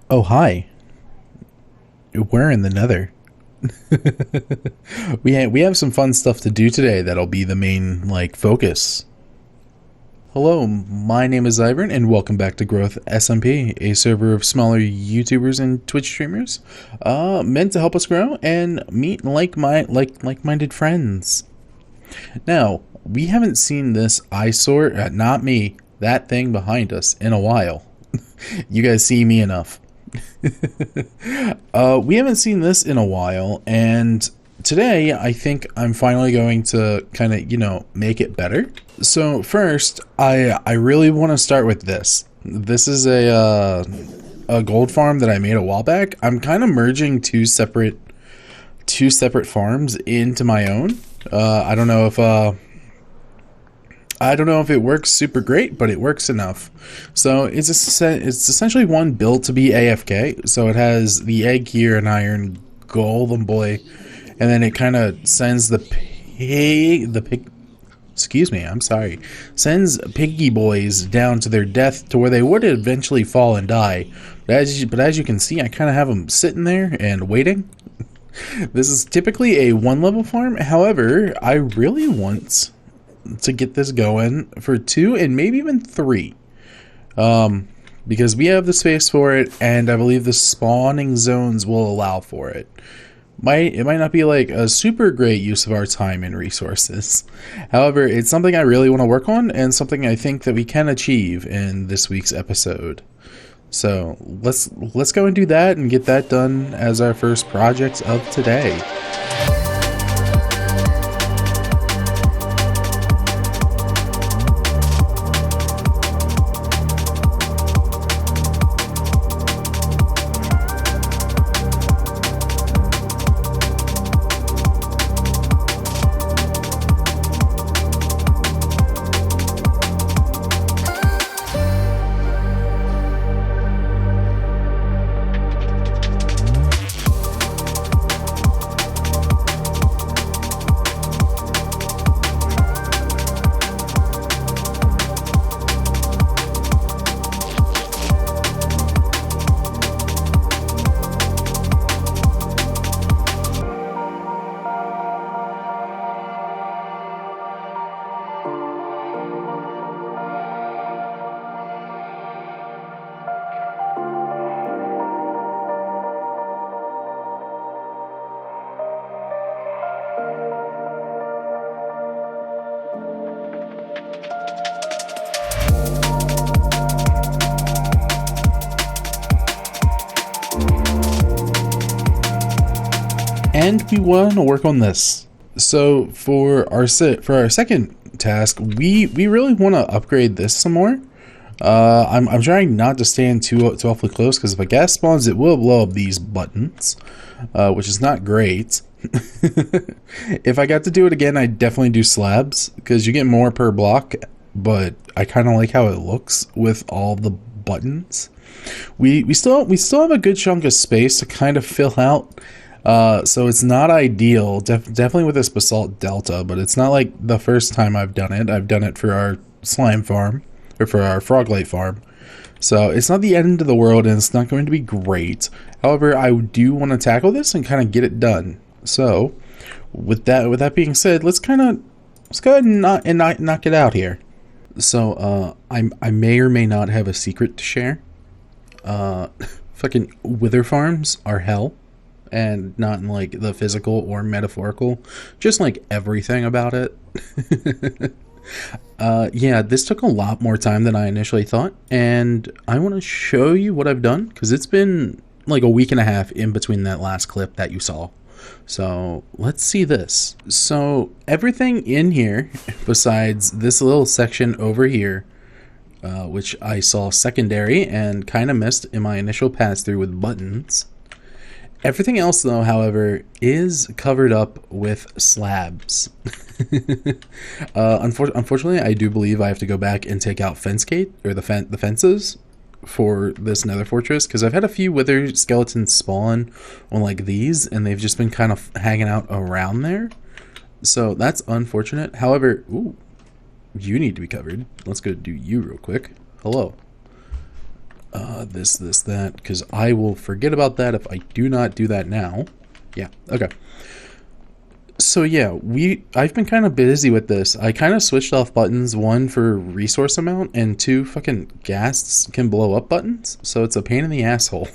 Oh, hi. We're in the Nether. We have some fun stuff to do today that'll be the main focus. Hello, my name is Ivan and welcome back to GrowthSMP, a server of smaller YouTubers and Twitch streamers meant to help us grow and meet like-minded friends. Now, we haven't seen this eyesore, not me, that thing behind us in a while. You guys see me enough. We haven't seen this in a while, and today I think I'm finally going to kind of, make it better. So first, I really want to start with this. This is a gold farm that I made a while back. I'm kind of merging two separate farms into my own. I don't know if it works super great, but it works enough. So it's essentially one built to be AFK. So it has the egg here, an iron golden boy, and then it kind of sends sends piggy boys down to their death to where they would eventually fall and die. But as you can see, I kind of have them sitting there and waiting. This is typically a 1-level farm. However, I really want to get this going for 2 and maybe even 3, because we have the space for it, and I believe the spawning zones will allow for it. It might not be like a super great use of our time and resources. However, it's something I really want to work on and something I think that we can achieve in this week's episode. So let's go and do that and get that done as our first project of today. And we want to work on this. So for our second task, we really want to upgrade this some more. I'm trying not to stand too awfully close, because if a gas spawns, it will blow up these buttons, which is not great. If I got to do it again, I'd definitely do slabs, because you get more per block, but I kind of like how it looks with all the buttons. We still have a good chunk of space to kind of fill out. So it's not ideal, definitely with this basalt delta, but it's not like the first time I've done it. I've done it for our slime farm, or for our froglight farm. So it's not the end of the world, and it's not going to be great. However, I do want to tackle this and kind of get it done. So with that being said, let's go ahead and knock it out here. So I may or may not have a secret to share. Fucking wither farms are hell. And not in like the physical or metaphorical, just like everything about it. Yeah, this took a lot more time than I initially thought, and I want to show you what I've done, because it's been like a week and a half in between that last clip that you saw. So let's see this. So everything in here, besides this little section over here, which I saw secondary and kind of missed in my initial pass through with buttons. Everything else, though, however, is covered up with slabs. Unfortunately, I do believe I have to go back and take out the fences for this nether fortress, because I've had a few wither skeletons spawn on like these, and they've just been kind of hanging out around there. So that's unfortunate. However, you need to be covered. Let's go do you real quick. Hello. that, because I will forget about that if I do not do that now. Yeah, okay. So yeah, I've been kind of busy with this. I kind of switched off buttons, one for resource amount, and two fucking gas can blow up buttons, so it's a pain in the asshole.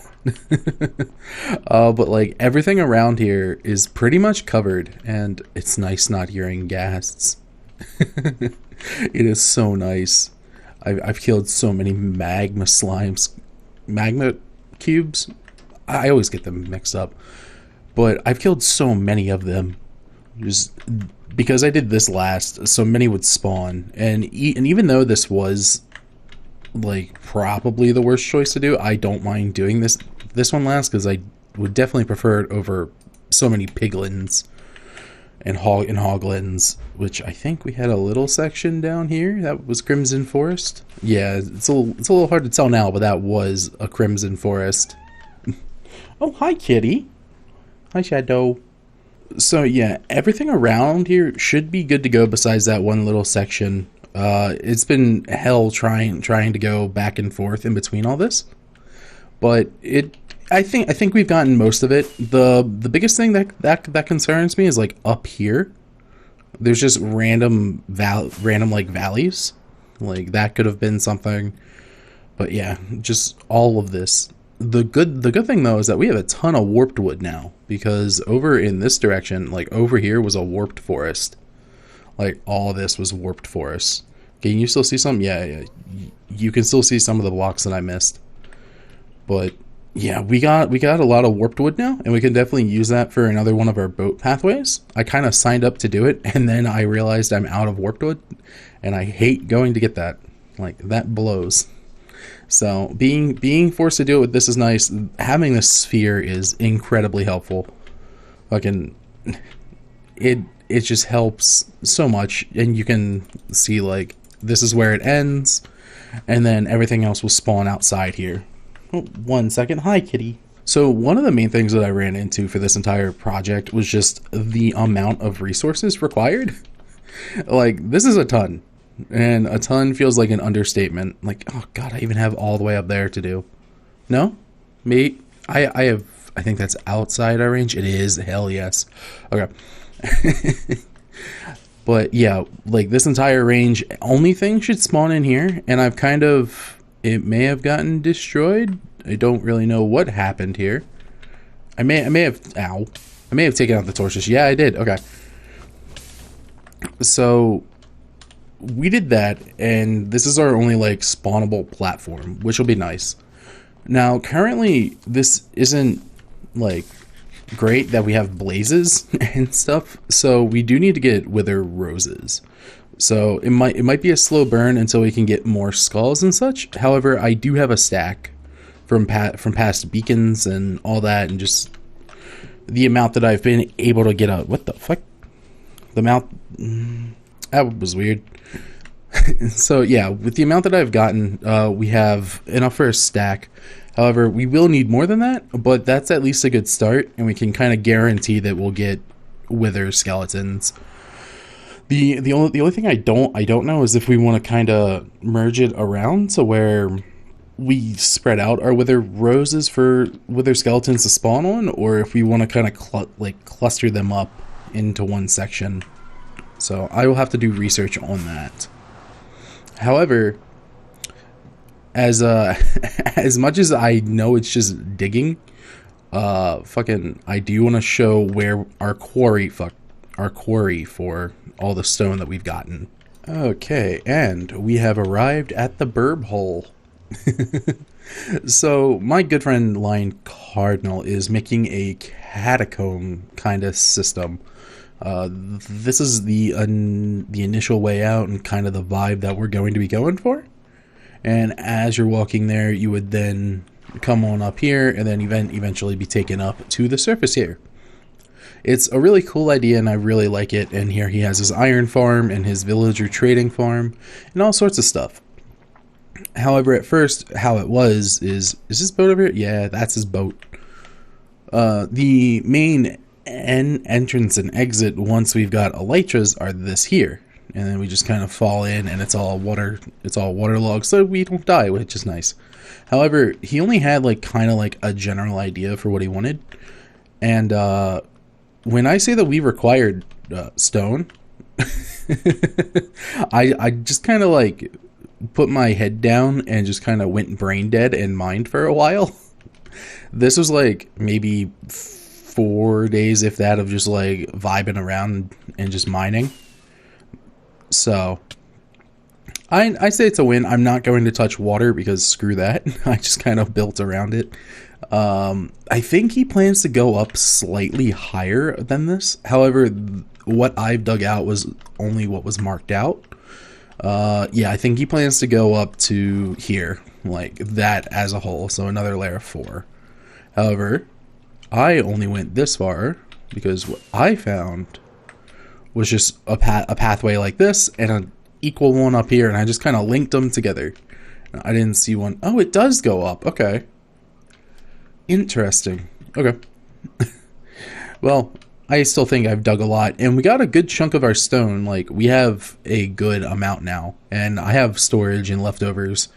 But like everything around here is pretty much covered, and it's nice not hearing ghasts. It is so nice. I've killed so many magma slimes, magma cubes. I always get them mixed up, but I've killed so many of them. Just because I did this last, so many would spawn, and even though this was like probably the worst choice to do, I don't mind doing this one last, because I would definitely prefer it over so many piglins and hoglins, which I think we had a little section down here that was Crimson Forest. Yeah, it's a little hard to tell now, but that was a Crimson Forest. Oh, hi kitty. Hi Shadow. So yeah, everything around here should be good to go besides that one little section. It's been hell trying to go back and forth in between all this, but I think we've gotten most of it. The biggest thing that concerns me is like up here. There's just random like valleys. Like that could have been something. But yeah, just all of this. The good thing though is that we have a ton of warped wood now, because over in this direction, like over here was a warped forest. Like all this was warped forest. Can you still see some? Yeah. You can still see some of the blocks that I missed. But yeah, we got a lot of warped wood now, and we can definitely use that for another one of our boat pathways. I kind of signed up to do it, and then I realized I'm out of warped wood, and I hate going to get that. Like that blows. So being forced to do it with this is nice. Having this sphere is incredibly helpful. Fucking it just helps so much, and you can see like this is where it ends, and then everything else will spawn outside here. Oh, 1 second. Hi kitty. So one of the main things that I ran into for this entire project was just the amount of resources required. Like this is a ton. And a ton feels like an understatement. Like, oh god, I even have all the way up there to do. No? Me? I think that's outside our range. It is. Hell yes. Okay. But yeah, like this entire range, only thing should spawn in here. And I've kind of... It may have gotten destroyed. I don't really know what happened here. I may have... Ow. I may have taken out the torches. Yeah, I did. Okay. So... we did that, and this is our only like spawnable platform, which will be nice. Now currently this isn't like great that we have blazes and stuff, so we do need to get wither roses. So it might be a slow burn until we can get more skulls and such. However, I do have a stack from past beacons and all that, and just the amount that I've been able to get out. What the fuck? The amount that was weird. So yeah, with the amount that I've gotten, we have enough for a stack. However, we will need more than that, but that's at least a good start, and we can kind of guarantee that we'll get wither skeletons. The only thing I don't know is if we want to kind of merge it around to where we spread out our wither roses for wither skeletons to spawn on, or if we want to kind of cluster them up into one section. So I will have to do research on that. However, as much as I know it's just digging, I do want to show where our quarry for all the stone that we've gotten. Okay, and we have arrived at the burb hole. So my good friend Lion Cardinal is making a catacomb kind of system. This is the initial way out and kind of the vibe that we're going to be going for. And as you're walking there, you would then come on up here and then eventually be taken up to the surface here. It's a really cool idea, and I really like it. And here he has his iron farm and his villager trading farm and all sorts of stuff. However, at first, how it was is this boat over here? Yeah, that's his boat. The main entrance and exit, once we've got elytras, are this here, and then we just kind of fall in, and it's all waterlogged, so we don't die, which is nice. However, he only had like kind of like a general idea for what he wanted. And when I say that we required stone, I just kind of like put my head down and just kind of went brain dead and mined for a while. This was like maybe 4 days, if that, of just like vibing around and just mining. So I say it's a win. I'm not going to touch water because screw that. I just kind of built around it. I think he plans to go up slightly higher than this. However, what I've dug out was only what was marked out. Yeah, I think he plans to go up to here, like that as a whole, so another layer of 4. However, I only went this far because what I found was just a pathway like this and an equal one up here, and I just kind of linked them together. I didn't see one. Oh, it does go up. Okay. Interesting. Okay. Well, I still think I've dug a lot, and we got a good chunk of our stone. Like, we have a good amount now, and I have storage and leftovers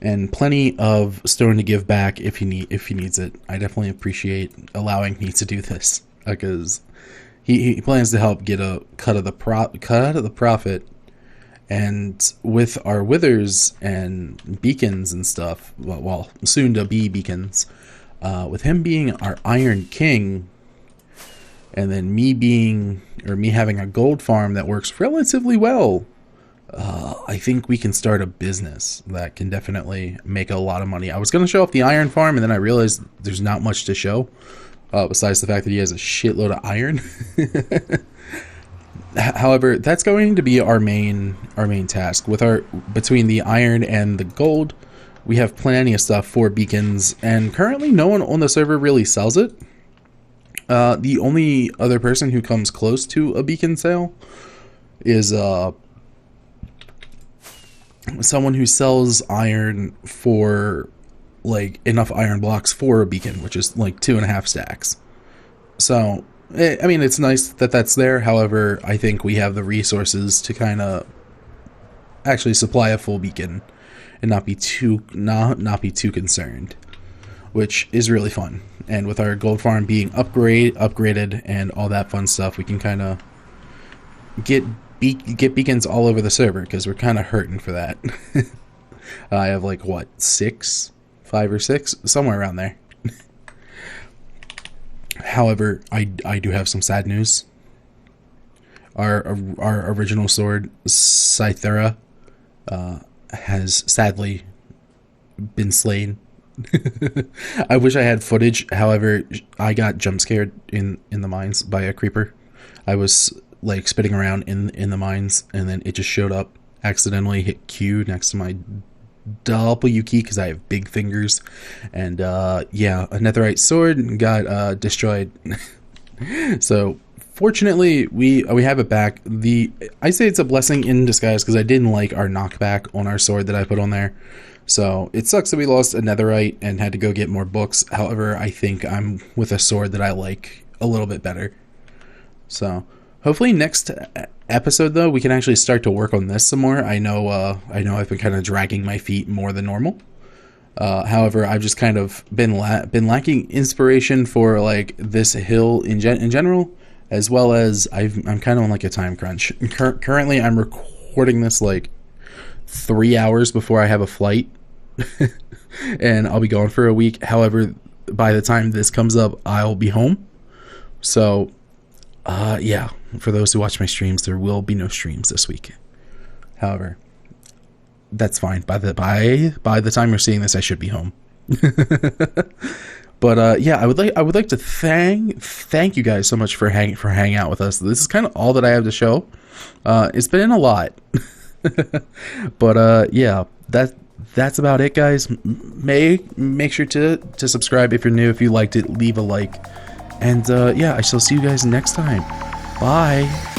and plenty of stone to give back if he needs it. I definitely appreciate allowing me to do this, because he plans to help get a cut of the profit. And with our withers and beacons and stuff, well, soon to be beacons, with him being our Iron King, and then me having a gold farm that works relatively well, I think we can start a business that can definitely make a lot of money. I was going to show off the iron farm, and then I realized there's not much to show, besides the fact that he has a shitload of iron. However, that's going to be our main task. With between the iron and the gold, we have plenty of stuff for beacons, and currently no one on the server really sells it. The only other person who comes close to a beacon sale is someone who sells iron for like enough iron blocks for a beacon, which is like 2.5 stacks. So I mean, it's nice that that's there. However, I think we have the resources to kind of actually supply a full beacon and not be too concerned, which is really fun. And with our gold farm being upgraded and all that fun stuff, we can kind of get beacons all over the server, because we're kind of hurting for that. I have like what, 5 or 6, somewhere around there. However, I do have some sad news. Our original sword, Scythera, has sadly been slain. I wish I had footage. However, I got jump scared in the mines by a creeper. I was like spitting around in the mines, and then it just showed up. Accidentally hit Q next to my W key because I have big fingers, and yeah, a netherite sword got destroyed. So fortunately, we have it back. I say it's a blessing in disguise, because I didn't like our knockback on our sword that I put on there. So it sucks that we lost a netherite and had to go get more books. However, I think I'm with a sword that I like a little bit better. So hopefully next episode, though, we can actually start to work on this some more. I know I've been kind of dragging my feet more than normal. However, I've just kind of been lacking inspiration for like this hill in general, as well as I'm kind of on like a time crunch. Currently, I'm recording this like 3 hours before I have a flight, and I'll be gone for a week. However, by the time this comes up, I'll be home. So yeah, for those who watch my streams, there will be no streams this week. However, that's fine. By the time you're seeing this, I should be home. But yeah, I would like to thank you guys so much for hanging out with us. This is kind of all that I have to show. It's been a lot. But yeah, that's about it, guys. Make sure to subscribe if you're new. If you liked it, leave a like. And yeah, I shall see you guys next time. Bye.